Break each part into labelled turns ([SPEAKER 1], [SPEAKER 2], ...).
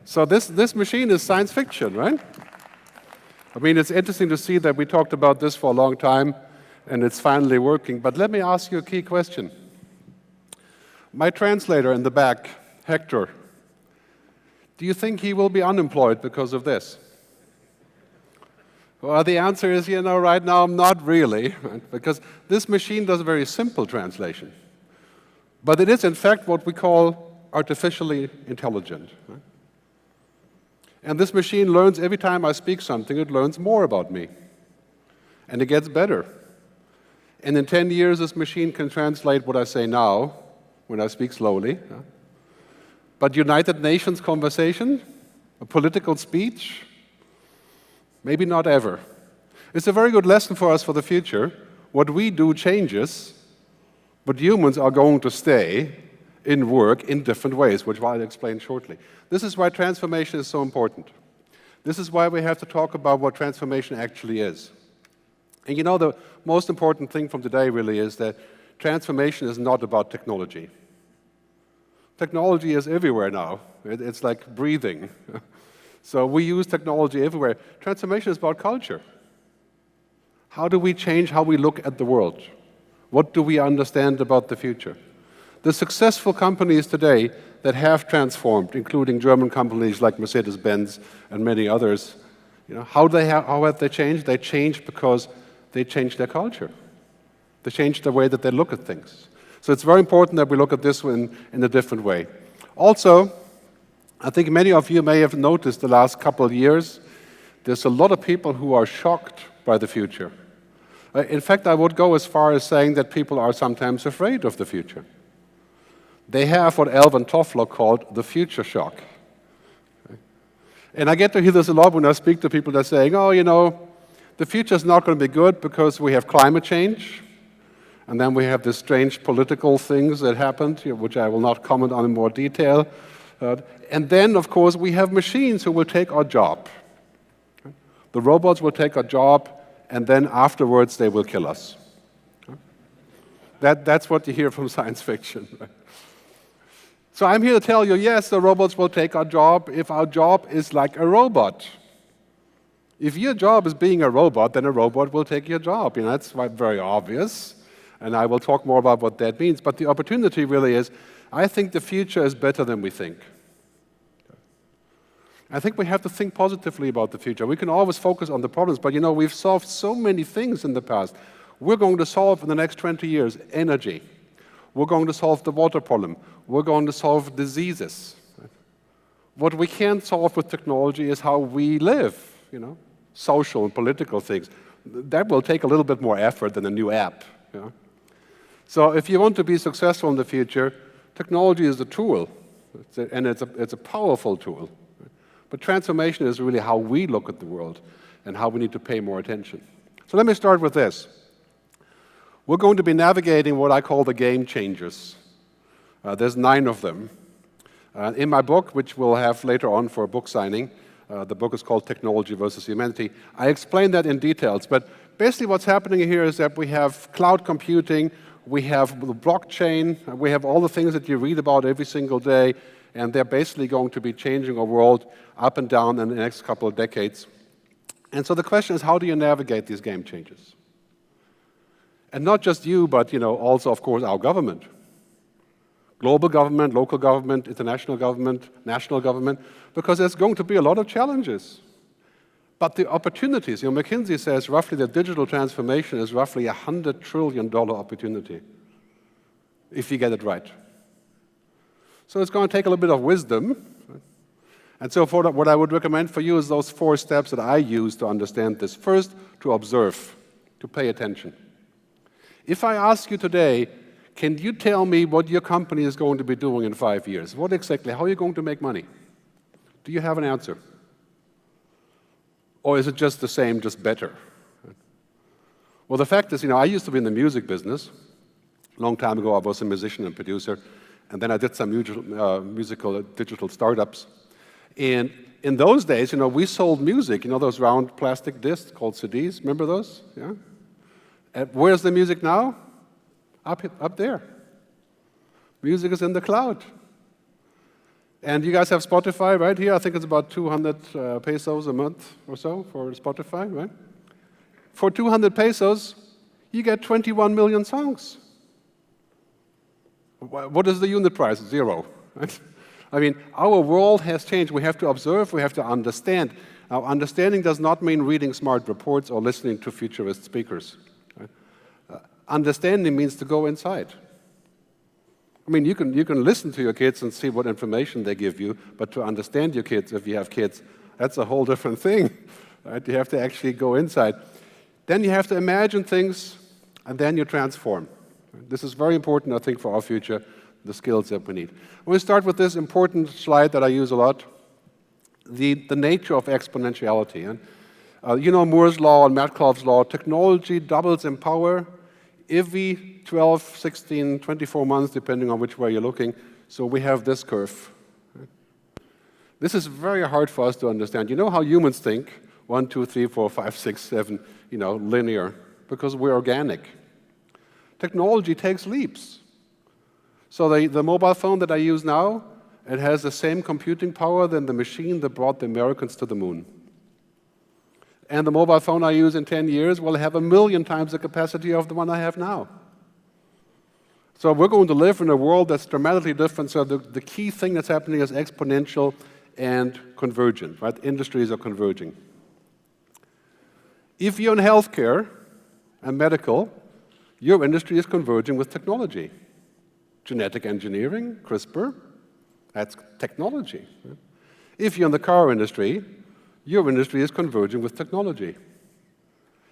[SPEAKER 1] So this machine is science fiction, right? I mean, it's interesting to see that we talked about this for a long time, and it's finally working. But let me ask you a key question. My translator in the back, Hector, do you think he will be unemployed because of this? Well, the answer is, right now, not really, right? Because this machine does a very simple translation. But it is, in fact, what we call artificially intelligent. Right? And this machine learns every time I speak something, it learns more about me. And it gets better. And in 10 years, this machine can translate what I say now, when I speak slowly. But United Nations conversation, a political speech, maybe not ever. It's a very good lesson for us for the future. What we do changes, but humans are going to stay in work in different ways, which I'll explain shortly. This is why transformation is so important. This is why we have to talk about what transformation actually is. And the most important thing from today really is that transformation is not about technology. Technology is everywhere now. It's like breathing. So we use technology everywhere. Transformation is about culture. How do we change how we look at the world? What do we understand about the future? The successful companies today that have transformed, including German companies like Mercedes-Benz and many others, how have they changed? They changed because they changed their culture. They changed the way that they look at things. So it's very important that we look at this in a different way. Also, I think many of you may have noticed the last couple of years, there's a lot of people who are shocked by the future. In fact, I would go as far as saying that people are sometimes afraid of the future. They have what Alvin Toffler called the future shock. And I get to hear this a lot when I speak to people that are saying, the future is not going to be good because we have climate change, and then we have these strange political things that happened, which I will not comment on in more detail. And then, of course, we have machines who will take our job. The robots will take our job, and then afterwards they will kill us. That's what you hear from science fiction. Right? So I'm here to tell you, yes, the robots will take our job if our job is like a robot. If your job is being a robot, then a robot will take your job. That's very obvious, and I will talk more about what that means. But the opportunity really is, I think the future is better than we think. I think we have to think positively about the future. We can always focus on the problems, but we've solved so many things in the past. We're going to solve in the next 20 years energy. We're going to solve the water problem. We're going to solve diseases. What we can't solve with technology is how we live, social and political things. That will take a little bit more effort than a new app. So if you want to be successful in the future, technology is a tool, and it's a powerful tool. But transformation is really how we look at the world and how we need to pay more attention. So let me start with this. We're going to be navigating what I call the game changers. There's 9 of them. In my book, which we'll have later on for a book signing, the book is called Technology versus Humanity. I explain that in details, but basically what's happening here is that we have cloud computing, we have the blockchain, we have all the things that you read about every single day, and they're basically going to be changing our world up and down in the next couple of decades. And so the question is, how do you navigate these game changes? And not just you, but also, of course, our government. Global government, local government, international government, national government, because there's going to be a lot of challenges. But the opportunities, McKinsey says roughly the digital transformation is roughly a $100 trillion opportunity, if you get it right. So it's going to take a little bit of wisdom. And so what I would recommend for you is those 4 steps that I use to understand this. First, to observe, to pay attention. If I ask you today, can you tell me what your company is going to be doing in 5 years? What exactly? How are you going to make money? Do you have an answer? Or is it just the same, just better? Well, the fact is, I used to be in the music business. A long time ago, I was a musician and producer. And then I did some musical digital startups. And in those days, we sold music, those round plastic discs called CDs. Remember those? Yeah? And where's the music now? Up there. Music is in the cloud. And you guys have Spotify right here. I think it's about 200 pesos a month or so for Spotify, right? For 200 pesos, you get 21 million songs. What is the unit price? 0. Right? I mean, our world has changed. We have to observe, we have to understand. Now, understanding does not mean reading smart reports or listening to futurist speakers. Right? Understanding means to go inside. I mean, you can listen to your kids and see what information they give you, but to understand your kids, if you have kids, that's a whole different thing. Right? You have to actually go inside. Then you have to imagine things, and then you transform. This is very important, I think, for our future, the skills that we need. We start with this important slide that I use a lot, the nature of exponentiality. And you know Moore's law and Metcalfe's law, technology doubles in power every 12, 16, 24 months, depending on which way you're looking. So we have this curve. This is very hard for us to understand. You know how humans think? 1, 2, 3, 4, 5, 6, 7, linear, because we're organic. Technology takes leaps. So the mobile phone that I use now, it has the same computing power than the machine that brought the Americans to the moon. And the mobile phone I use in 10 years will have 1,000,000 times the capacity of the one I have now. So we're going to live in a world that's dramatically different. So the key thing that's happening is exponential and convergent, right? Industries are converging. If you're in healthcare and medical, your industry is converging with technology. Genetic engineering, CRISPR, that's technology. If you're in the car industry, your industry is converging with technology.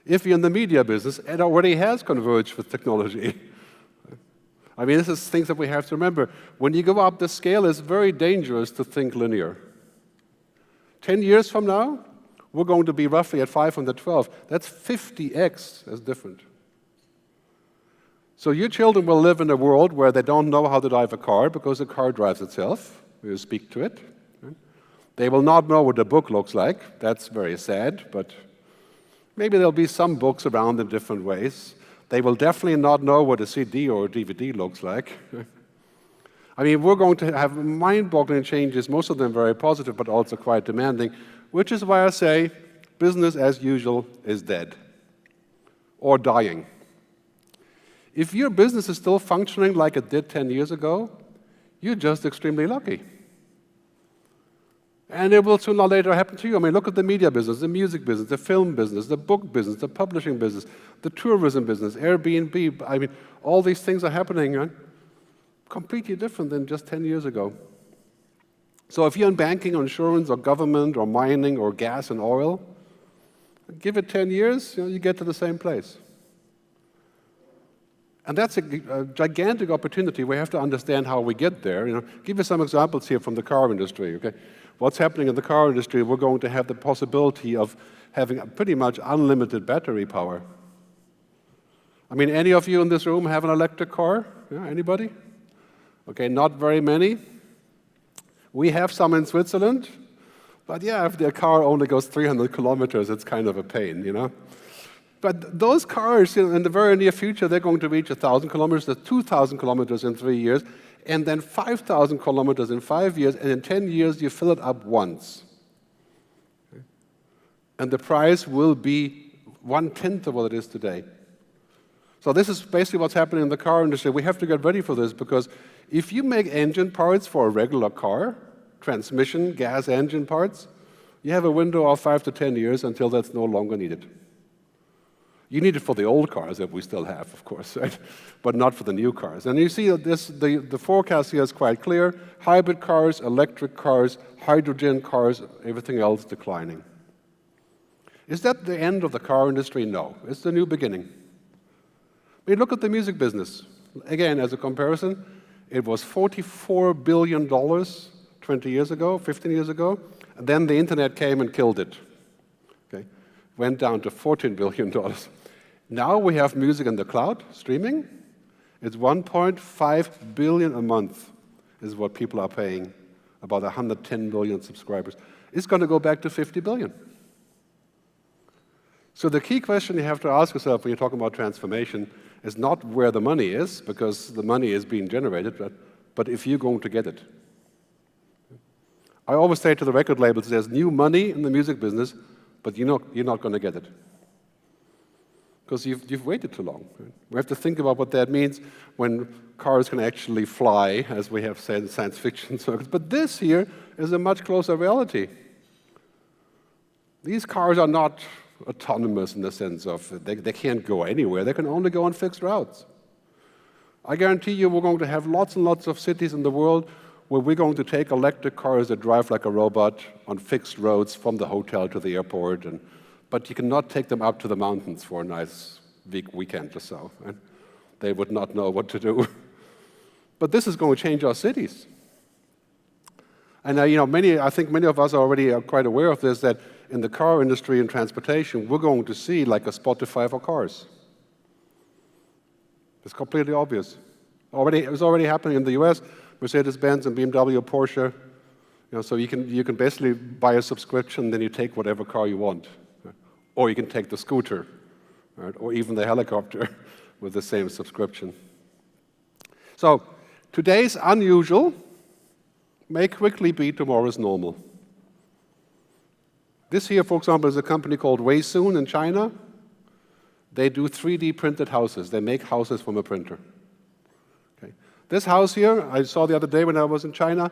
[SPEAKER 1] If you're in the media business, it already has converged with technology. I mean, this is things that we have to remember. When you go up the scale, it's very dangerous to think linear. 10 years from now, we're going to be roughly at 512. That's 50x as different. So your children will live in a world where they don't know how to drive a car because the car drives itself. You speak to it. They will not know what a book looks like. That's very sad, but maybe there'll be some books around in different ways. They will definitely not know what a CD or a DVD looks like. I mean, we're going to have mind-boggling changes, most of them very positive, but also quite demanding, which is why I say business as usual is dead or dying. If your business is still functioning like it did 10 years ago, you're just extremely lucky. And it will sooner or later happen to you. I mean, look at the media business, the music business, the film business, the book business, the publishing business, the tourism business, Airbnb. I mean, all these things are happening completely different than just 10 years ago. So if you're in banking or insurance or government or mining or gas and oil, give it 10 years, you get to the same place. And that's a gigantic opportunity. We have to understand how we get there. Give you some examples here from the car industry. Okay, what's happening in the car industry? We're going to have the possibility of having pretty much unlimited battery power. I mean, any of you in this room have an electric car? Yeah, anybody? Okay, not very many. We have some in Switzerland, but yeah, if their car only goes 300 kilometers, it's kind of a pain, But those cars, in the very near future, they're going to reach 1,000 kilometers, 2,000 kilometers in 3 years, and then 5,000 kilometers in 5 years, and in 10 years, you fill it up once. Okay? And the price will be 1/10 of what it is today. So this is basically what's happening in the car industry. We have to get ready for this, because if you make engine parts for a regular car, transmission, gas engine parts, you have a window of 5 to 10 years until that's no longer needed. You need it for the old cars that we still have, of course, right? But not for the new cars. And you see that the forecast here is quite clear. Hybrid cars, electric cars, hydrogen cars, everything else declining. Is that the end of the car industry? No. It's the new beginning. I mean, look at the music business. Again, as a comparison, it was $44 billion 20 years ago, 15 years ago. And then the internet came and killed it. Okay? Went down to $14 billion. Now we have music in the cloud, streaming. It's 1.5 billion a month is what people are paying, about 110 million subscribers. It's going to go back to 50 billion. So the key question you have to ask yourself when you're talking about transformation is not where the money is, because the money is being generated, but if you're going to get it. I always say to the record labels, there's new money in the music business, but you're not going to get it. Because you've waited too long. Right? We have to think about what that means when cars can actually fly, as we have said in science fiction circles. But this here is a much closer reality. These cars are not autonomous in the sense of they can't go anywhere. They can only go on fixed routes. I guarantee you we're going to have lots and lots of cities in the world where we're going to take electric cars that drive like a robot on fixed roads from the hotel to the airport, but you cannot take them up to the mountains for a nice weekend or so. Right? They would not know what to do. But this is going to change our cities. And I think many of us already are quite aware of this, that in the car industry and transportation, we're going to see like a Spotify for cars. It's completely obvious. It was already happening in the US, Mercedes-Benz and BMW, Porsche. So you can basically buy a subscription, then you take whatever car you want. Or you can take the scooter, right? Or even the helicopter with the same subscription. So today's unusual may quickly be tomorrow's normal. This here, for example, is a company called Waysoon in China. They do 3D printed houses. They make houses from a printer. Okay. This house here, I saw the other day when I was in China,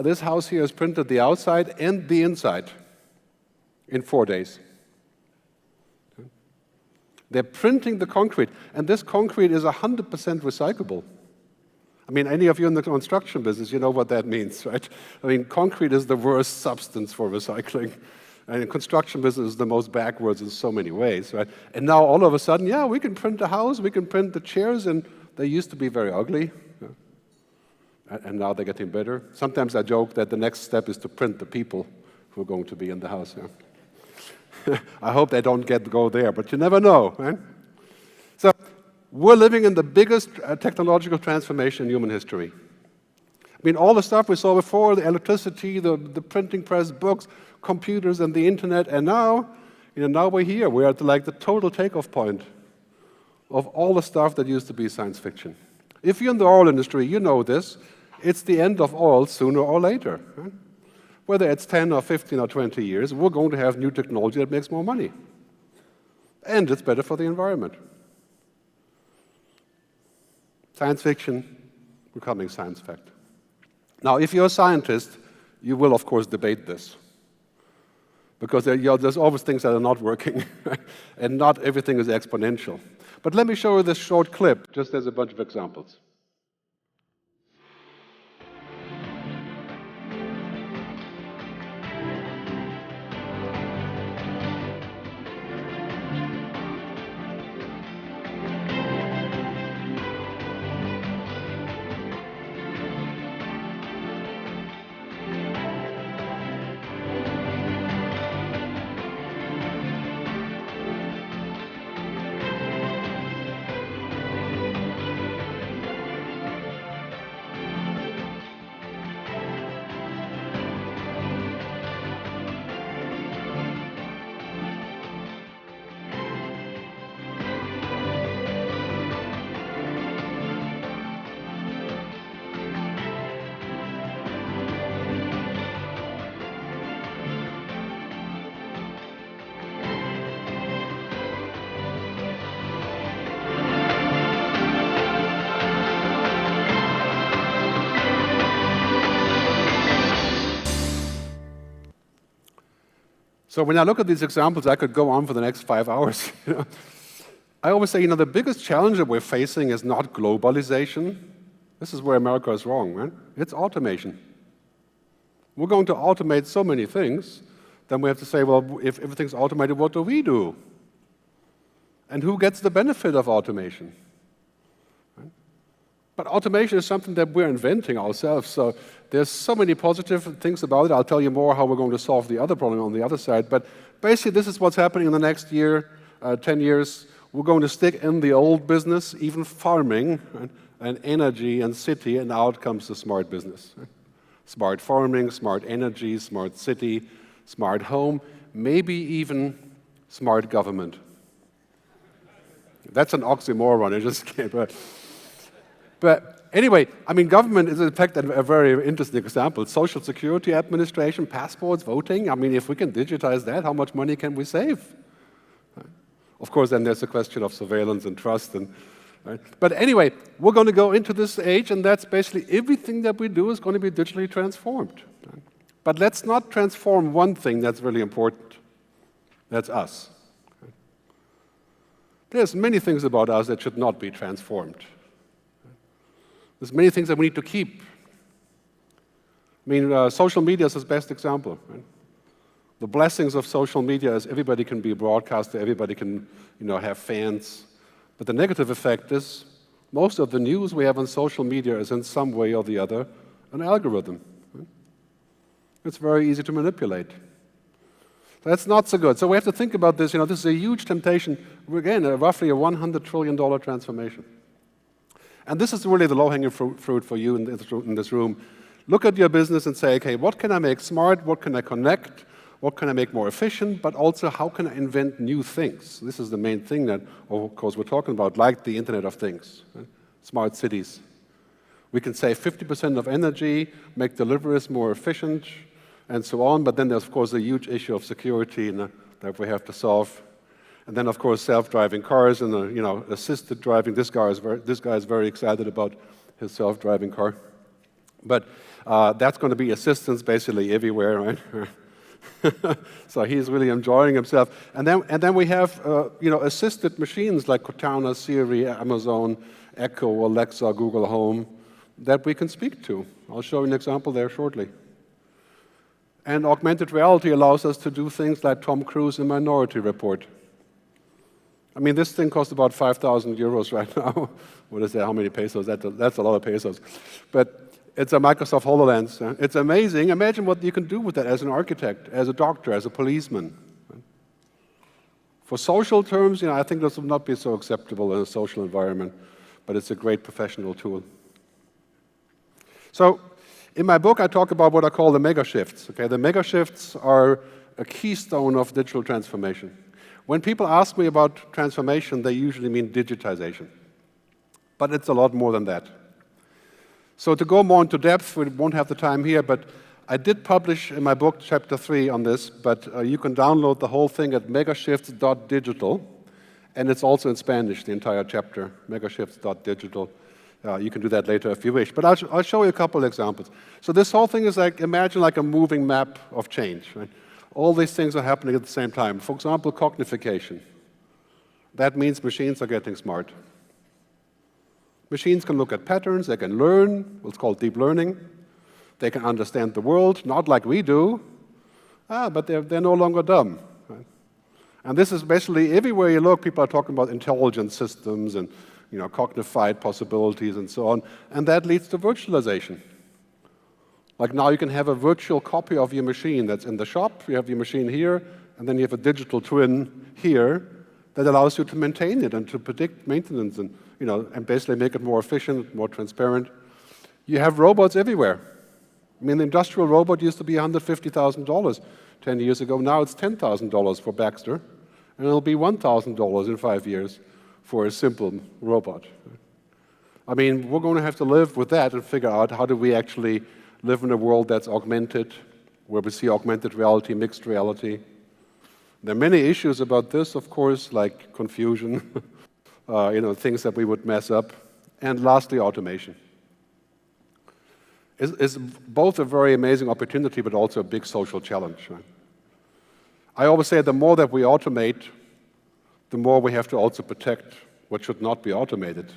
[SPEAKER 1] this house here is printed the outside and the inside in 4 days. Okay. They're printing the concrete, and this concrete is 100% recyclable. I mean, any of you in the construction business, you know what that means, right? I mean, concrete is the worst substance for recycling. And the construction business is the most backwards in so many ways, right? And now all of a sudden, yeah, we can print a house, we can print the chairs, and they used to be very ugly. And now they're getting better. Sometimes I joke that the next step is to print the people who are going to be in the house. Yeah? I hope they don't go there, but you never know, right? So we're living in the biggest technological transformation in human history. I mean, all the stuff we saw before, the electricity, the printing press, books, computers, and the internet, and now we're here. We're at the total takeoff point of all the stuff that used to be science fiction. If you're in the oil industry, you know this. It's the end of oil sooner or later. Right? Whether it's 10 or 15 or 20 years, we're going to have new technology that makes more money. And it's better for the environment. Science fiction becoming science fact. Now, if you're a scientist, you will, of course, debate this. Because there's always things that are not working, and not everything is exponential. But let me show you this short clip, just as a bunch of examples. So when I look at these examples, I could go on for the next 5 hours. I always say, the biggest challenge that we're facing is not globalization. This is where America is wrong, right? It's automation. We're going to automate so many things, then we have to say, well, if everything's automated, what do we do? And who gets the benefit of automation? Right? But automation is something that we're inventing ourselves, so there's so many positive things about it. I'll tell you more how we're going to solve the other problem on the other side, but basically this is what's happening in the next year, 10 years. We're going to stick in the old business, even farming, right? And energy and city, and out comes the smart business. Right? Smart farming, smart energy, smart city, smart home, maybe even smart government. That's an oxymoron, I just can't. But anyway, I mean, government is in fact a very interesting example. Social Security Administration, passports, voting. I mean, if we can digitize that, how much money can we save? Of course, then there's a question of surveillance and trust. Right? But anyway, we're going to go into this age, and that's basically everything that we do is going to be digitally transformed. Right? But let's not transform one thing that's really important. That's us. Right? There's many things about us that should not be transformed. There's many things that we need to keep. I mean, social media is the best example. Right? The blessings of social media is everybody can be a broadcaster, everybody can, have fans. But the negative effect is most of the news we have on social media is in some way or the other an algorithm. Right? It's very easy to manipulate. That's not so good. So we have to think about this. This is a huge temptation. Again, roughly a $100 trillion transformation. And this is really the low-hanging fruit for you in this room. Look at your business and say, okay, what can I make smart? What can I connect? What can I make more efficient? But also, how can I invent new things? This is the main thing that, of course, we're talking about, like the Internet of Things, right? Smart cities. We can save 50% of energy, make deliveries more efficient, and so on. But then there's, of course, a huge issue of security that we have to solve. And then, of course, self-driving cars and assisted driving. This guy is very excited about his self-driving car. But that's going to be assistance basically everywhere, right? So he's really enjoying himself. And then we have assisted machines like Cortana, Siri, Amazon, Echo, Alexa, Google Home that we can speak to. I'll show you an example there shortly. And augmented reality allows us to do things like Tom Cruise in Minority Report. I mean, this thing costs about 5,000 euros right now. What is that? How many pesos? That's a lot of pesos. But it's a Microsoft HoloLens. It's amazing. Imagine what you can do with that as an architect, as a doctor, as a policeman. For social terms, I think this will not be so acceptable in a social environment, but it's a great professional tool. So, in my book, I talk about what I call the mega shifts. Okay, the mega shifts are a keystone of digital transformation. When people ask me about transformation, they usually mean digitization. But it's a lot more than that. So to go more into depth, we won't have the time here, but I did publish in my book chapter 3 on this, but you can download the whole thing at megashifts.digital, and it's also in Spanish, the entire chapter, megashifts.digital. You can do that later if you wish. But I'll show you a couple examples. So this whole thing is like, imagine like a moving map of change, right? All these things are happening at the same time. For example, cognification. That means machines are getting smart. Machines can look at patterns, they can learn, what's called deep learning. They can understand the world, not like we do, but they're no longer dumb. Right? And this is basically, everywhere you look, people are talking about intelligent systems and cognified possibilities and so on, and that leads to virtualization. Like now you can have a virtual copy of your machine that's in the shop, you have your machine here, and then you have a digital twin here that allows you to maintain it and to predict maintenance and, and basically make it more efficient, more transparent. You have robots everywhere. I mean, the industrial robot used to be $150,000 10 years ago. Now it's $10,000 for Baxter, and it'll be $1,000 in 5 years for a simple robot. I mean, we're going to have to live with that and figure out how do we actually live in a world that's augmented, where we see augmented reality, mixed reality. There are many issues about this, of course, like confusion, things that we would mess up. And lastly, automation. It's both a very amazing opportunity, but also a big social challenge. Right? I always say the more that we automate, the more we have to also protect what should not be automated,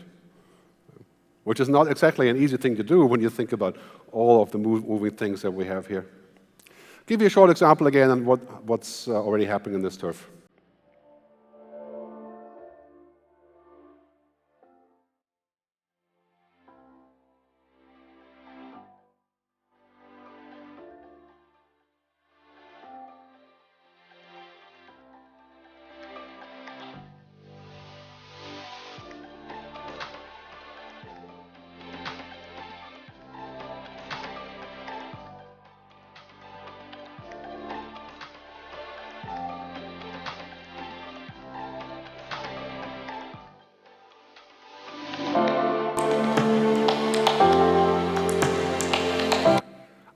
[SPEAKER 1] which is not exactly an easy thing to do when you think about all of the moving things that we have here. Give you a short example again on what's already happening in this turf.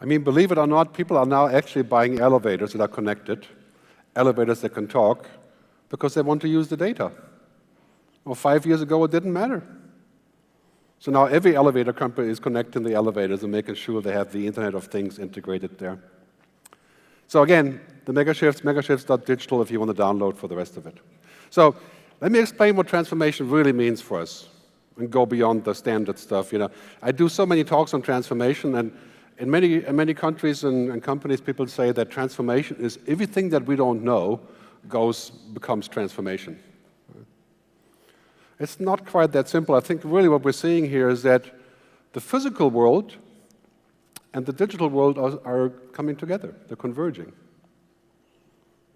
[SPEAKER 1] I mean, believe it or not, people are now actually buying elevators that are connected, elevators that can talk, because they want to use the data. Well, 5 years ago, it didn't matter. So now every elevator company is connecting the elevators and making sure they have the Internet of Things integrated there. So again, the megashifts, megashifts.digital if you want to download for the rest of it. So let me explain what transformation really means for us and go beyond the standard stuff. You know, I do so many talks on transformation, and in many countries and companies, people say that transformation is everything that we don't know becomes transformation. It's not quite that simple. I think really what we're seeing here is that the physical world and the digital world are coming together. They're converging.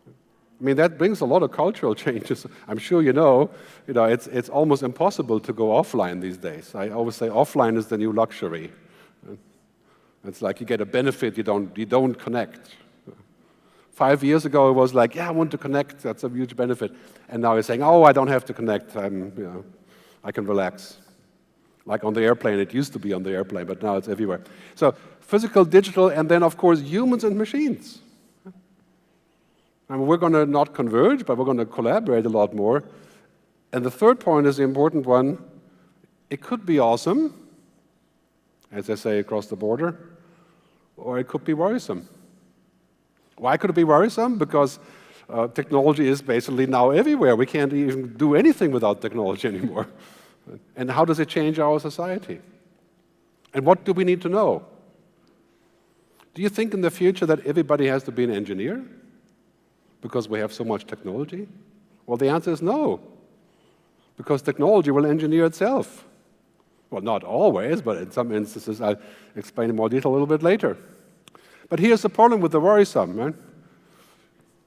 [SPEAKER 1] I mean, that brings a lot of cultural changes. I'm sure you know, it's almost impossible to go offline these days. I always say offline is the new luxury. It's like you get a benefit, you don't connect. 5 years ago, it was like, yeah, I want to connect, that's a huge benefit. And now you're saying, oh, I don't have to connect, I can relax. Like on the airplane, it used to be on the airplane, but now it's everywhere. So physical, digital, and then, of course, humans and machines. I mean, we're going to not converge, but we're going to collaborate a lot more. And the third point is the important one. It could be awesome, as they say across the border, or it could be worrisome. Why could it be worrisome? Because technology is basically now everywhere. We can't even do anything without technology anymore. And how does it change our society? And what do we need to know? Do you think in the future that everybody has to be an engineer because we have so much technology? Well, the answer is no, because technology will engineer itself. Well, not always, but in some instances. I'll explain in more detail a little bit later. But here's the problem with the worrisome, right?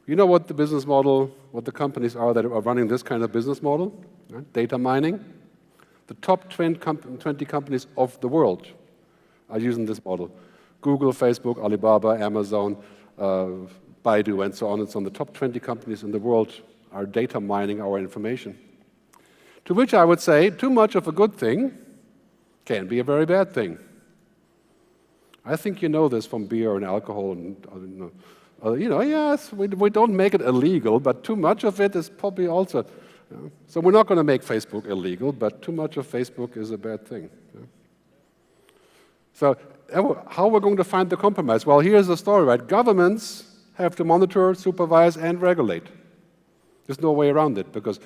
[SPEAKER 1] You know what the business model, what the companies are that are running this kind of business model? Right? Data mining. The top 20 companies of the world are using this model. Google, Facebook, Alibaba, Amazon, Baidu, and so on and so on. The top 20 companies in the world are data mining our information. To which I would say, too much of a good thing can be a very bad thing. I think you know this from beer and alcohol and yes, we don't make it illegal, but too much of it is probably also. So we're not going to make Facebook illegal, but too much of Facebook is a bad thing. So how are we going to find the compromise? Well, here's the story, right? Governments have to monitor, supervise, and regulate. There's no way around it, because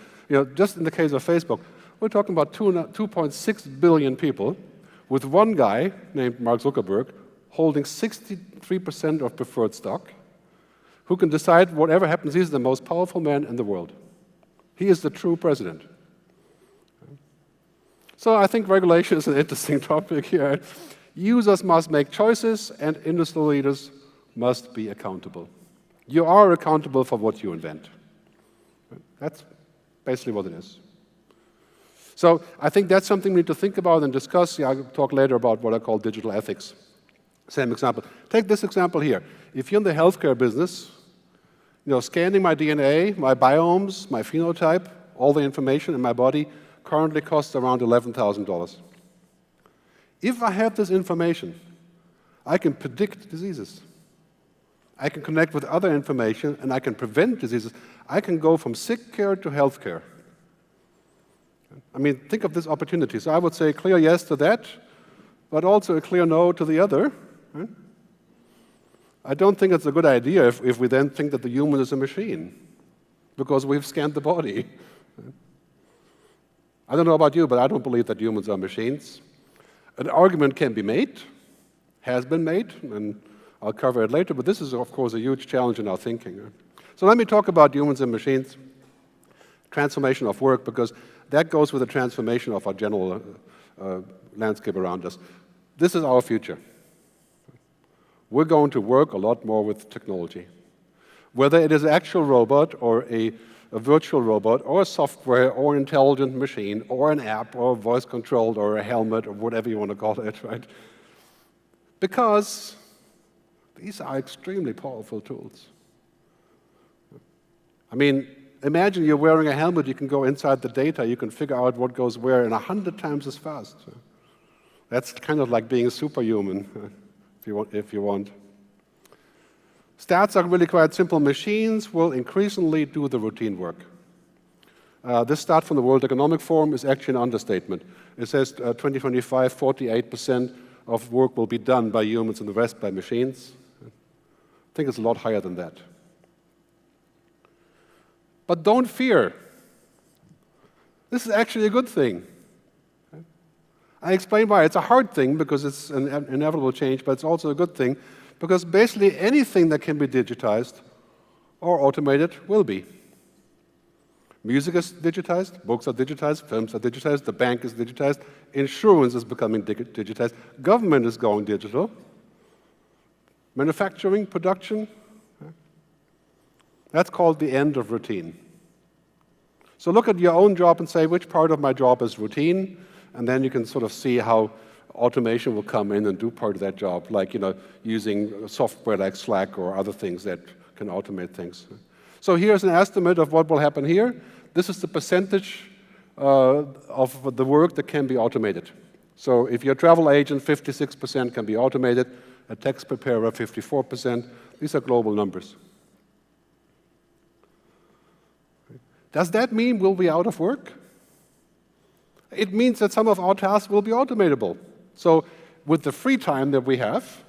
[SPEAKER 1] just in the case of Facebook, we're talking about 2.6 billion people, with one guy named Mark Zuckerberg holding 63% of preferred stock, who can decide whatever happens. He's the most powerful man in the world. He is the true president. So I think regulation is an interesting topic here. Users must make choices, and industry leaders must be accountable. You are accountable for what you invent. That's basically what it is. So I think that's something we need to think about and discuss. I'll talk later about what I call digital ethics. Same example. Take this example here. If you're in the healthcare business, scanning my DNA, my biomes, my phenotype, all the information in my body currently costs around $11,000. If I have this information, I can predict diseases. I can connect with other information, and I can prevent diseases. I can go from sick care to health care. I mean, think of this opportunity. So I would say a clear yes to that, but also a clear no to the other. Right? I don't think it's a good idea if we then think that the human is a machine, because we've scanned the body. I don't know about you, but I don't believe that humans are machines. An argument can be made, has been made, and I'll cover it later, but this is, of course, a huge challenge in our thinking. So let me talk about humans and machines, transformation of work, because that goes with the transformation of our general landscape around us. This is our future. We're going to work a lot more with technology. Whether it is an actual robot or a virtual robot or a software or an intelligent machine or an app or voice-controlled or a helmet or whatever you want to call it, right? Because these are extremely powerful tools. I mean, imagine you're wearing a helmet, you can go inside the data, you can figure out what goes where in 100 times as fast. That's kind of like being superhuman. if you want. Stats are really quite simple. Machines will increasingly do the routine work. This stat from the World Economic Forum is actually an understatement. It says 2025, 48% of work will be done by humans and the rest by machines. I think it's a lot higher than that. But don't fear. This is actually a good thing. I explain why. It's a hard thing because it's an inevitable change, but it's also a good thing because basically anything that can be digitized or automated will be. Music is digitized, books are digitized, films are digitized, the bank is digitized, insurance is becoming digitized, government is going digital, manufacturing, production. That's called the end of routine. So look at your own job and say, which part of my job is routine? And then you can sort of see how automation will come in and do part of that job, like using software like Slack or other things that can automate things. So here's an estimate of what will happen here. This is the percentage of the work that can be automated. So if you're a travel agent, 56% can be automated, a text preparer, 54%. These are global numbers. Does that mean we'll be out of work? It means that some of our tasks will be automatable. So with the free time that we have,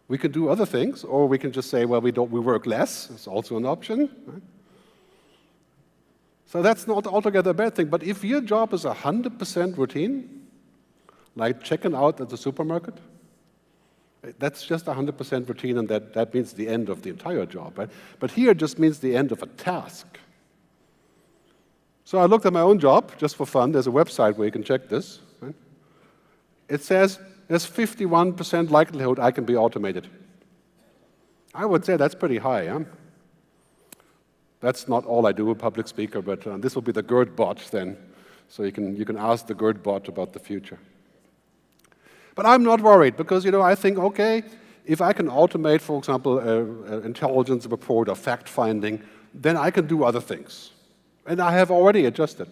[SPEAKER 1] we can do other things, or we can just say, well, we work less. It's also an option. Right? So that's not altogether a bad thing. But if your job is 100% routine, like checking out at the supermarket, that's just 100% routine, and that means the end of the entire job. Right? But here it just means the end of a task. So I looked at my own job, just for fun. There's a website where you can check this. Right? It says there's 51% likelihood I can be automated. I would say that's pretty high. Huh? That's not all I do, a public speaker, but this will be the Gerd bot then. So you can ask the Gerd bot about the future. But I'm not worried because I think, okay, if I can automate, for example, intelligence report or fact-finding, then I can do other things. And I have already adjusted.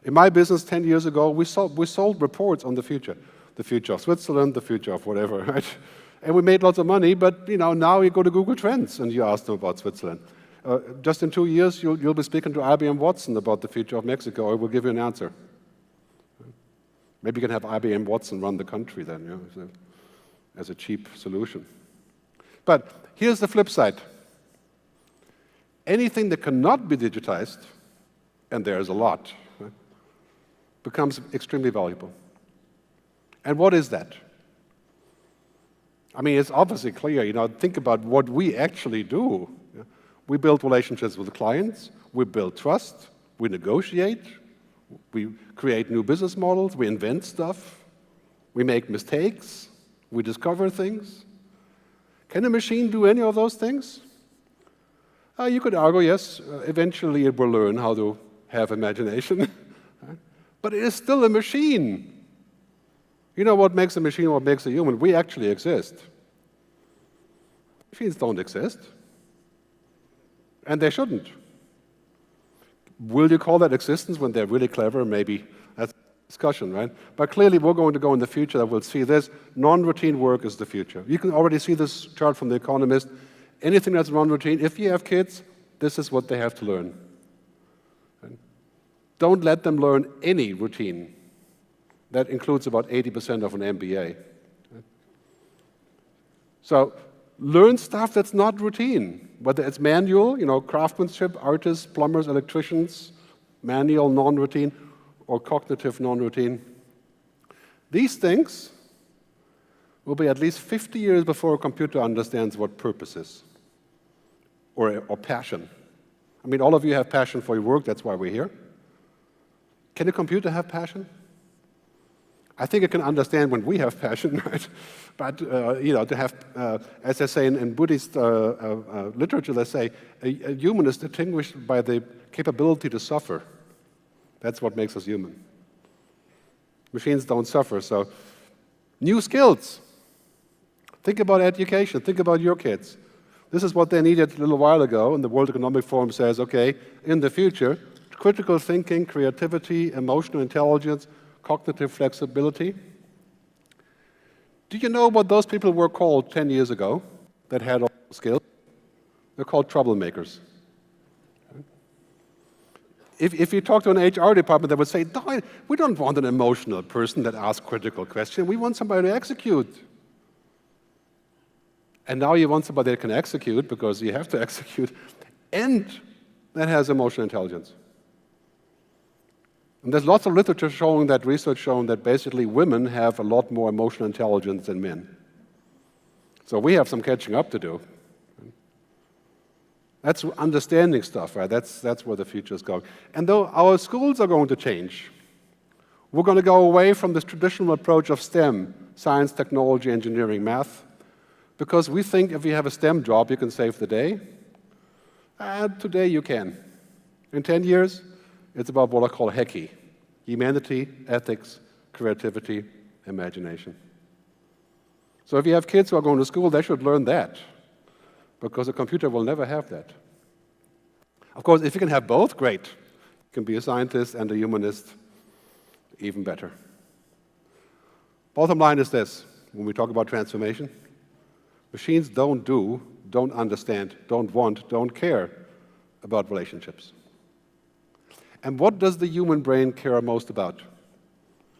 [SPEAKER 1] In my business 10 years ago, we sold reports on the future of Switzerland, the future of whatever, right? And we made lots of money, but now you go to Google Trends and you ask them about Switzerland. Just in 2 years, you'll be speaking to IBM Watson about the future of Mexico, or we'll give you an answer. Maybe you can have IBM Watson run the country then, as a cheap solution. But here's the flip side. Anything that cannot be digitized, and there's a lot, right, becomes extremely valuable. And what is that? I mean, it's obviously clear. Think about what we actually do. We build relationships with the clients. We build trust. We negotiate. We create new business models. We invent stuff. We make mistakes. We discover things. Can a machine do any of those things? You could argue, yes, eventually it will learn how to have imagination. But it is still a machine. You know what makes a machine, what makes a human? We actually exist. Machines don't exist. And they shouldn't. Will you call that existence when they're really clever? Maybe. That's a discussion, right? But clearly we're going to go in the future that we'll see this. Non-routine work is the future. You can already see this chart from The Economist. Anything that's non-routine, if you have kids, this is what they have to learn. Don't let them learn any routine. That includes about 80% of an MBA. So learn stuff that's not routine, whether it's manual, craftsmanship, artists, plumbers, electricians, manual, non-routine, or cognitive non-routine. These things will be at least 50 years before a computer understands what purpose is. Or passion. I mean, all of you have passion for your work, that's why we're here. Can a computer have passion? I think it can understand when we have passion, right? But, to have, as they say in Buddhist literature, they say, a human is distinguished by the capability to suffer. That's what makes us human. Machines don't suffer, so new skills. Think about education, think about your kids. This is what they needed a little while ago, and the World Economic Forum says, okay, in the future, critical thinking, creativity, emotional intelligence, cognitive flexibility. Do you know what those people were called 10 years ago that had all the skills? They're called troublemakers. If you talk to an HR department, they would say, no, we don't want an emotional person that asks critical questions. We want somebody to execute. And now you want somebody that can execute, because you have to execute, and that has emotional intelligence. And there's lots of literature showing that, research showing that basically women have a lot more emotional intelligence than men. So we have some catching up to do. That's understanding stuff, right? That's where the future is going. And though our schools are going to change, we're going to go away from this traditional approach of STEM, science, technology, engineering, math, because we think if you have a STEM job, you can save the day. Today you can. In 10 years, it's about what I call HECI: humanity, ethics, creativity, imagination. So if you have kids who are going to school, they should learn that, because a computer will never have that. Of course, if you can have both, great. You can be a scientist and a humanist, even better. Bottom line is this, when we talk about transformation: machines don't do, don't understand, don't want, don't care about relationships. And what does the human brain care most about?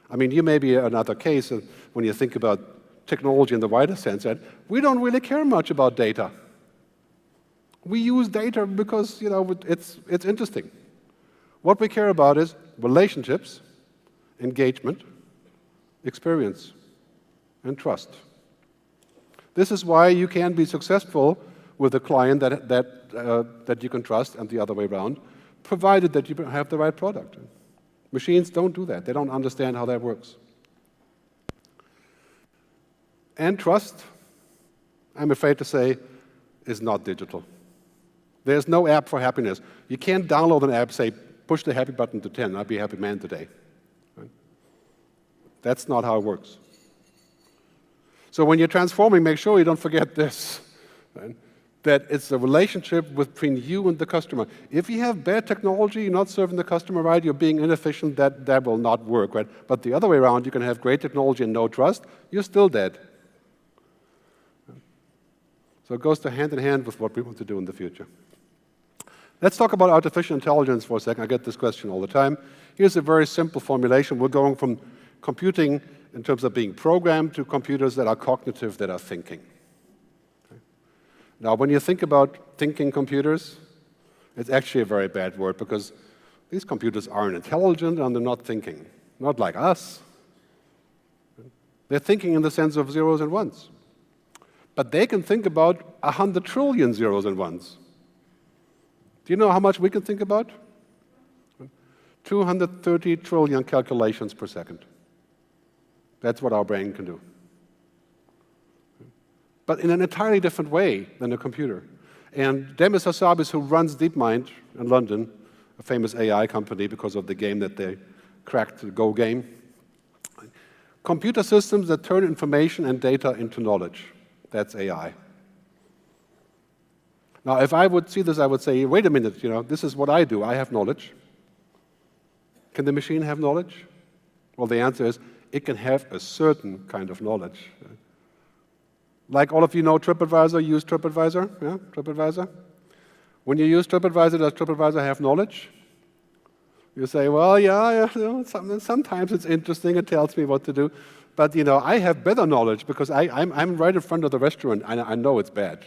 [SPEAKER 1] I mean, you may be another case when you think about technology in the wider sense, that we don't really care much about data. We use data because, it's interesting. What we care about is relationships, engagement, experience, and trust. This is why you can be successful with a client that you can trust, and the other way around, provided that you have the right product. Machines don't do that. They don't understand how that works. And trust, I'm afraid to say, is not digital. There's no app for happiness. You can't download an app, say, push the happy button to 10, I'll be a happy man today. Right? That's not how it works. So when you're transforming, make sure you don't forget this, right? That it's a relationship between you and the customer. If you have bad technology, you're not serving the customer right, you're being inefficient, that will not work, right? But the other way around, you can have great technology and no trust, you're still dead. So it goes hand in hand with what we want to do in the future. Let's talk about artificial intelligence for a second. I get this question all the time. Here's a very simple formulation. We're going from computing in terms of being programmed to computers that are cognitive, that are thinking. Okay. Now, when you think about thinking computers, it's actually a very bad word, because these computers aren't intelligent and they're not thinking. Not like us. They're thinking in the sense of zeros and ones. But they can think about 100 trillion zeros and ones. Do you know how much we can think about? 230 trillion calculations per second. That's what our brain can do. But in an entirely different way than a computer. And Demis Hassabis, who runs DeepMind in London, a famous AI company because of the game that they cracked, the Go game, computer systems that turn information and data into knowledge. That's AI. Now, if I would see this, I would say, wait a minute, this is what I do. I have knowledge. Can the machine have knowledge? Well, the answer is, it can have a certain kind of knowledge. Like all of you know TripAdvisor, use TripAdvisor, yeah, TripAdvisor. When you use TripAdvisor, does TripAdvisor have knowledge? You say, well, yeah, sometimes it's interesting, it tells me what to do. But, I have better knowledge because I'm right in front of the restaurant, and I know it's bad,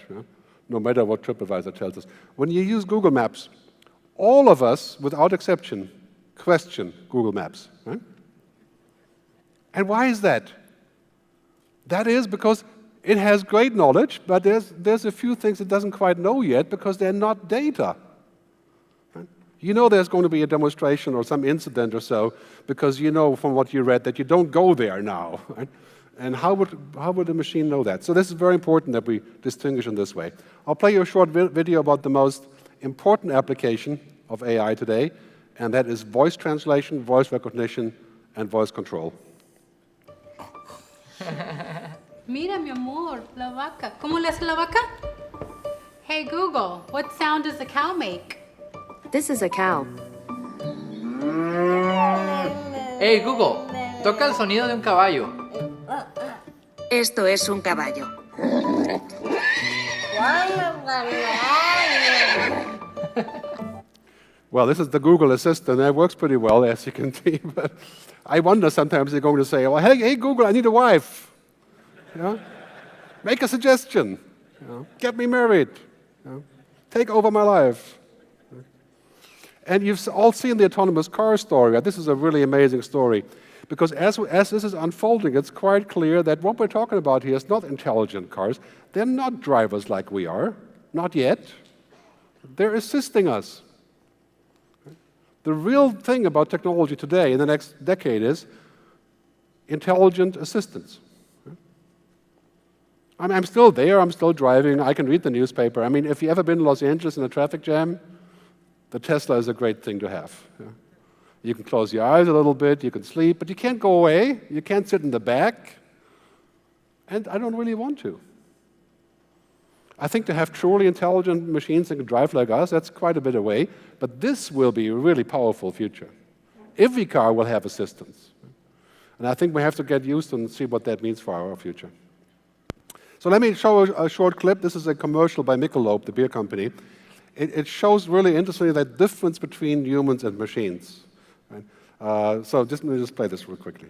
[SPEAKER 1] no matter what TripAdvisor tells us. When you use Google Maps, all of us, without exception, question Google Maps, right? And why is that? That is because it has great knowledge, but there's a few things it doesn't quite know yet because they're not data. Right? There's going to be a demonstration or some incident or so because from what you read that you don't go there now. Right? And how would a machine know that? So this is very important that we distinguish in this way. I'll play you a short video about the most important application of AI today, and that is voice translation, voice recognition, and voice control.
[SPEAKER 2] Mira, mi amor, la vaca. ¿Cómo le hace la vaca? Hey, Google, what sound does a cow make?
[SPEAKER 3] This is a cow.
[SPEAKER 4] Hey, Google, toca el sonido de un caballo. Esto es un caballo.
[SPEAKER 1] Well, this is the Google Assistant. That works pretty well, as you can see. But I wonder sometimes they're going to say, well, hey, Google, I need a wife. You know? Make a suggestion. You know? Get me married. You know? Take over my life. And you've all seen the autonomous car story. This is a really amazing story. Because as this is unfolding, it's quite clear that what we're talking about here is not intelligent cars. They're not drivers like we are. Not yet. They're assisting us. The real thing about technology today in the next decade is intelligent assistance. I'm still there, I'm still driving, I can read the newspaper. I mean, if you've ever been in Los Angeles in a traffic jam, the Tesla is a great thing to have. You can close your eyes a little bit, you can sleep, but you can't go away, you can't sit in the back, and I don't really want to. I think to have truly intelligent machines that can drive like us, that's quite a bit away, but this will be a really powerful future. Every car will have assistance. And I think we have to get used to and see what that means for our future. So let me show a short clip. This is a commercial by Michelob, the beer company. It shows really interestingly that difference between humans and machines. Right? So let me just play this real quickly.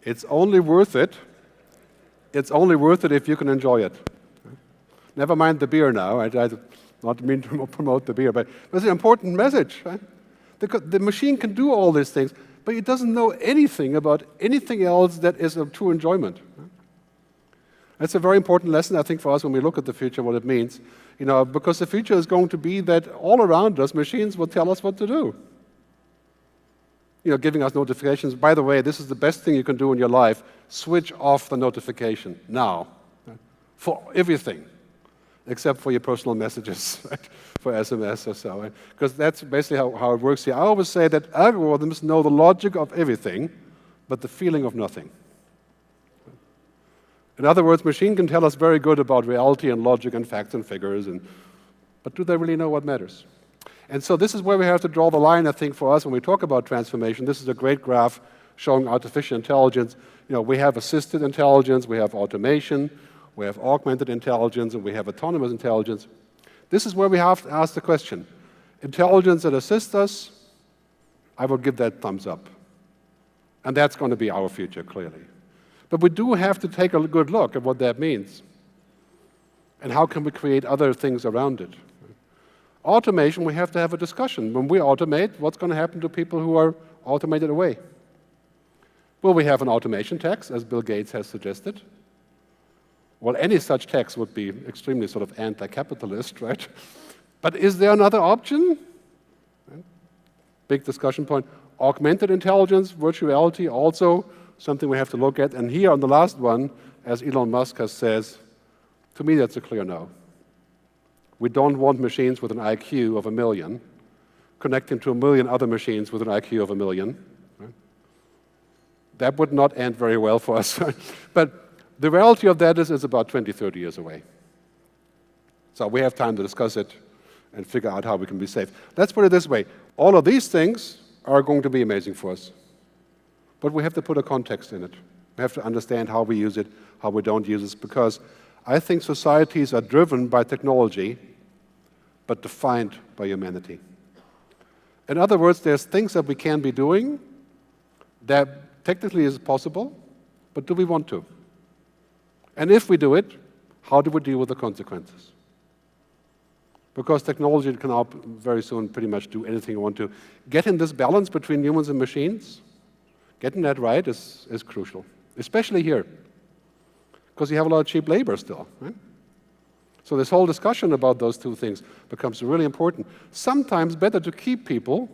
[SPEAKER 1] It's only worth it if you can enjoy it. Never mind the beer now. I not mean to promote the beer, but it's an important message. Right? The machine can do all these things, but it doesn't know anything about anything else that is of true enjoyment. That's a very important lesson, I think, for us when we look at the future, what it means. Because the future is going to be that all around us, machines will tell us what to do. Giving us notifications. By the way, this is the best thing you can do in your life. Switch off the notification now for everything, except for your personal messages, right? For SMS or so. Right? Because that's basically how it works here. I always say that algorithms know the logic of everything, but the feeling of nothing. In other words, machine can tell us very good about reality and logic and facts and figures, but do they really know what matters? And so this is where we have to draw the line, I think, for us when we talk about transformation. This is a great graph showing artificial intelligence. We have assisted intelligence, we have automation, we have augmented intelligence, and we have autonomous intelligence. This is where we have to ask the question. Intelligence that assists us, I will give that thumbs up. And that's going to be our future, clearly. But we do have to take a good look at what that means. And how can we create other things around it? Automation, we have to have a discussion. When we automate, what's going to happen to people who are automated away? Will we have an automation tax, as Bill Gates has suggested? Well, any such tax would be extremely sort of anti-capitalist, right? But is there another option? Big discussion point. Augmented intelligence, virtuality, also something we have to look at. And here on the last one, as Elon Musk has says, to me that's a clear no. We don't want machines with an IQ of 1 million connecting to 1 million other machines with an IQ of 1 million. Right? That would not end very well for us. But the reality of that is it's about 20, 30 years away. So we have time to discuss it and figure out how we can be safe. Let's put it this way. All of these things are going to be amazing for us. But we have to put a context in it. We have to understand how we use it, how we don't use it, because I think societies are driven by technology, but defined by humanity. In other words, there's things that we can be doing that technically is possible, but do we want to? And if we do it, how do we deal with the consequences? Because technology can now very soon pretty much do anything we want to. Getting this balance between humans and machines, getting that right is crucial, especially here, because you have a lot of cheap labor still, right? So this whole discussion about those two things becomes really important. Sometimes better to keep people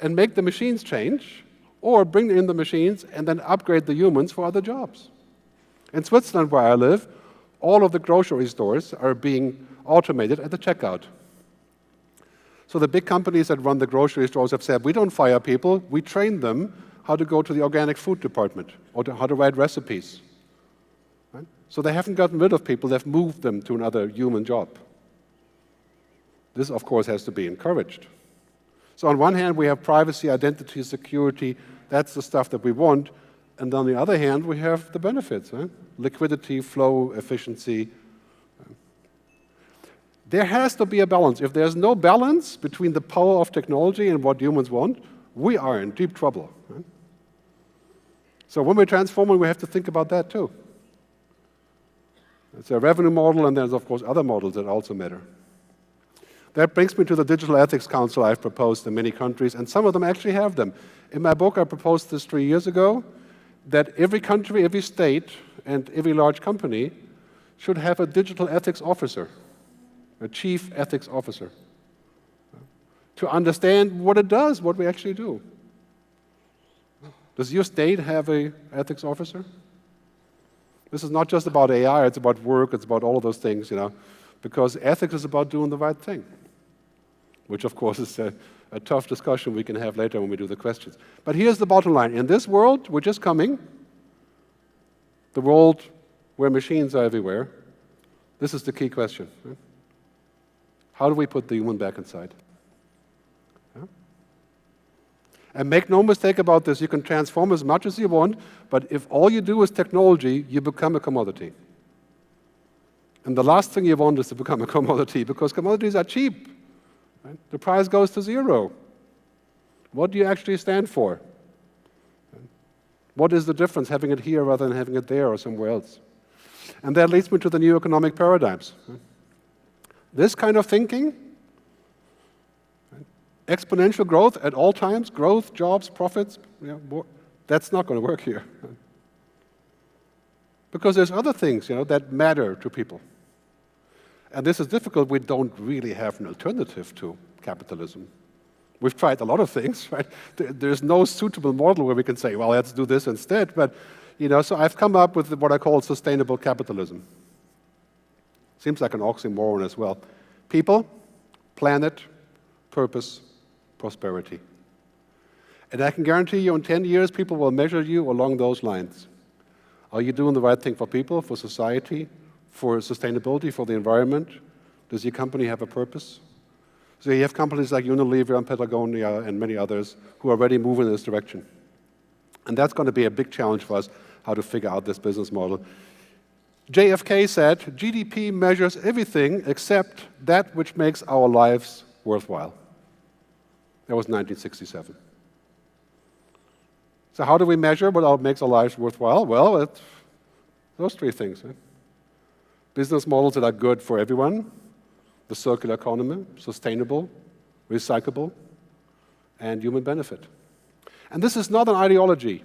[SPEAKER 1] and make the machines change, or bring in the machines and then upgrade the humans for other jobs. In Switzerland, where I live, all of the grocery stores are being automated at the checkout. So the big companies that run the grocery stores have said, we don't fire people, we train them how to go to the organic food department or how to write recipes. Right? So they haven't gotten rid of people, they've moved them to another human job. This, of course, has to be encouraged. So on one hand, we have privacy, identity, security, that's the stuff that we want. And on the other hand, we have the benefits, right? Liquidity, flow, efficiency. There has to be a balance. If there's no balance between the power of technology and what humans want, we are in deep trouble. Right? So when we're transforming, we have to think about that too. It's a revenue model, and there's, of course, other models that also matter. That brings me to the Digital Ethics Council I've proposed in many countries, and some of them actually have them. In my book, I proposed this 3 years ago, that every country, every state, and every large company should have a digital ethics officer, a chief ethics officer, to understand what it does, what we actually do. Does your state have an ethics officer? This is not just about AI, it's about work, it's about all of those things, because ethics is about doing the right thing, which of course is a tough discussion we can have later when we do the questions. But here's the bottom line. In this world, which is coming, the world where machines are everywhere, this is the key question. Right? How do we put the human back inside? Yeah? And make no mistake about this, you can transform as much as you want, but if all you do is technology, you become a commodity. And the last thing you want is to become a commodity, because commodities are cheap. Right? The price goes to zero. What do you actually stand for? What is the difference, having it here rather than having it there or somewhere else? And that leads me to the new economic paradigms. This kind of thinking, exponential growth at all times, growth, jobs, profits, that's not going to work here. Because there's other things, that matter to people. And this is difficult. We don't really have an alternative to capitalism. We've tried a lot of things, right? There's no suitable model where we can say, well, let's do this instead. But, so I've come up with what I call sustainable capitalism. Seems like an oxymoron as well. People, planet, purpose, prosperity. And I can guarantee you in 10 years, people will measure you along those lines. Are you doing the right thing for people, for society, for sustainability, for the environment? Does your company have a purpose? So you have companies like Unilever and Patagonia and many others who are already moving in this direction. And that's going to be a big challenge for us, how to figure out this business model. JFK said, GDP measures everything except that which makes our lives worthwhile. That was 1967. So how do we measure what makes our lives worthwhile? Well, it's those three things. Right? Business models that are good for everyone, the circular economy, sustainable, recyclable, and human benefit. And this is not an ideology.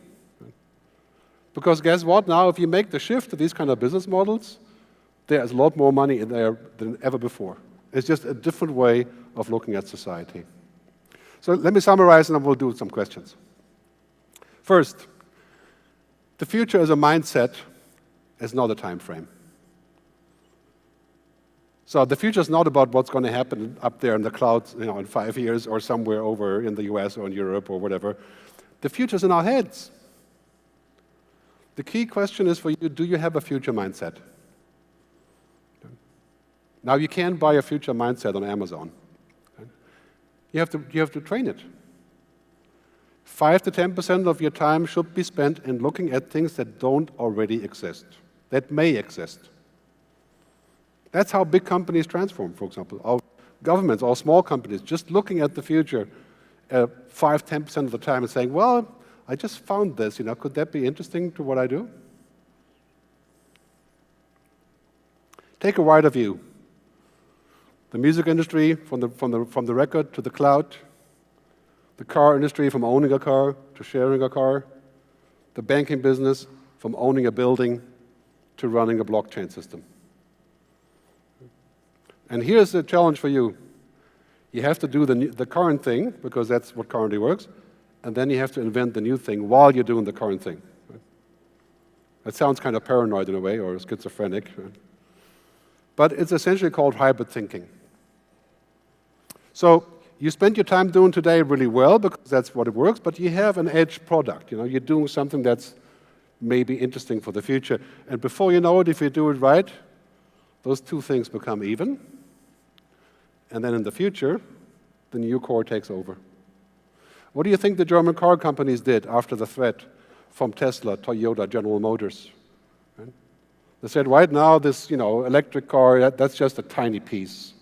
[SPEAKER 1] Because guess what? Now, if you make the shift to these kind of business models, there's a lot more money in there than ever before. It's just a different way of looking at society. So let me summarize, and then we'll do some questions. First, the future is a mindset, it's not a time frame. So the future is not about what's going to happen up there in the clouds, in 5 years or somewhere over in the US or in Europe or whatever. The future is in our heads. The key question is for you, do you have a future mindset? Now, you can't buy a future mindset on Amazon. You have to train it. 5 to 10% of your time should be spent in looking at things that don't already exist, that may exist. That's how big companies transform, for example. Our governments, our small companies, just looking at the future 5, 10% of the time and saying, well, I just found this, could that be interesting to what I do? Take a wider view. The music industry, from the record to the cloud, the car industry, from owning a car to sharing a car, the banking business, from owning a building to running a blockchain system. And here's the challenge for you. You have to do the current thing, because that's what currently works, and then you have to invent the new thing while you're doing the current thing. Right? That sounds kind of paranoid in a way, or schizophrenic. Right? But it's essentially called hybrid thinking. So you spend your time doing today really well because that's what it works, but you have an edge product. You know, you're doing something that's maybe interesting for the future. And before you know it, if you do it right, those two things become even. And then in the future, the new core takes over. What do you think the German car companies did after the threat from Tesla, Toyota, General Motors? Right? They said, right now, this electric car, that's just a tiny piece.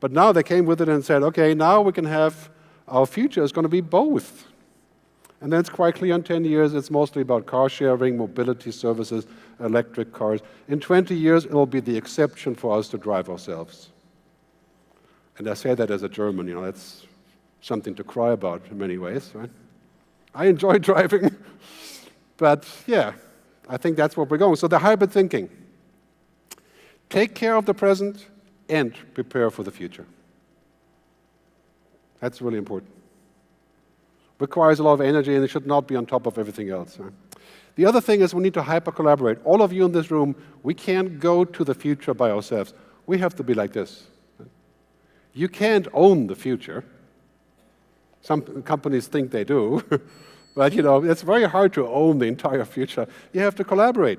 [SPEAKER 1] But now they came with it and said, okay, now we can have, our future is going to be both. And then it's quite clear in 10 years, it's mostly about car sharing, mobility services, electric cars. In 20 years, it'll be the exception for us to drive ourselves. And I say that as a German, that's something to cry about in many ways, right? I enjoy driving, but yeah, I think that's where we're going. So the hybrid thinking. Take care of the present and prepare for the future. That's really important. Requires a lot of energy, and it should not be on top of everything else. Right? The other thing is we need to hyper-collaborate. All of you in this room, we can't go to the future by ourselves. We have to be like this. You can't own the future. Some companies think they do, but it's very hard to own the entire future. You have to collaborate.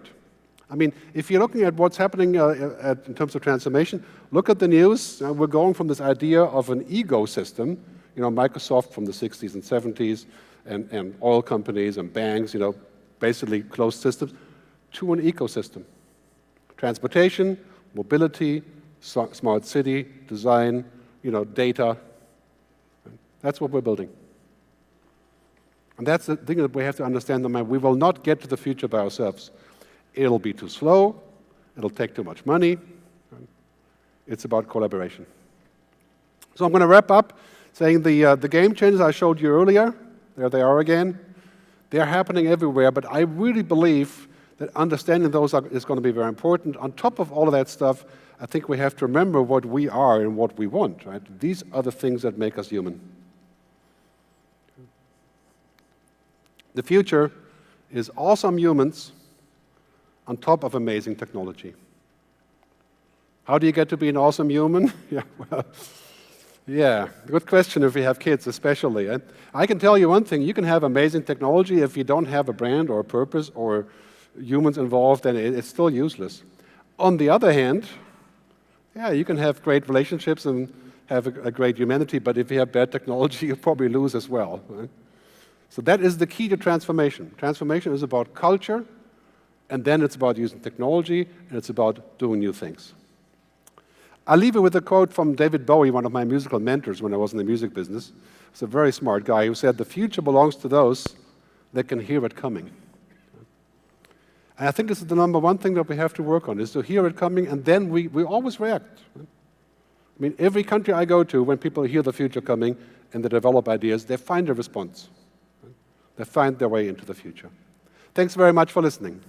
[SPEAKER 1] I mean, if you're looking at what's happening in terms of transformation, look at the news. We're going from this idea of an ecosystem, Microsoft from the 60s and 70s, and oil companies and banks, basically closed systems, to an ecosystem. Transportation, mobility, smart city, design, data. That's what we're building. And that's the thing that we have to understand. We will not get to the future by ourselves. It'll be too slow. It'll take too much money. It's about collaboration. So I'm going to wrap up saying the game changes I showed you earlier, there they are again. They're happening everywhere, but I really believe that understanding those is going to be very important. On top of all of that stuff, I think we have to remember what we are and what we want. Right? These are the things that make us human. The future is awesome humans on top of amazing technology. How do you get to be an awesome human? Good question if you have kids especially. I can tell you one thing, you can have amazing technology if you don't have a brand or a purpose or humans involved, then it's still useless. On the other hand, you can have great relationships and have a great humanity, but if you have bad technology, you probably lose as well. Right? So that is the key to transformation. Transformation is about culture, and then it's about using technology, and it's about doing new things. I'll leave you with a quote from David Bowie, one of my musical mentors when I was in the music business. He's a very smart guy who said, "The future belongs to those that can hear it coming." And I think this is the number one thing that we have to work on, is to hear it coming, and then we always react. I mean, every country I go to, when people hear the future coming and they develop ideas, they find a response. They find their way into the future. Thanks very much for listening.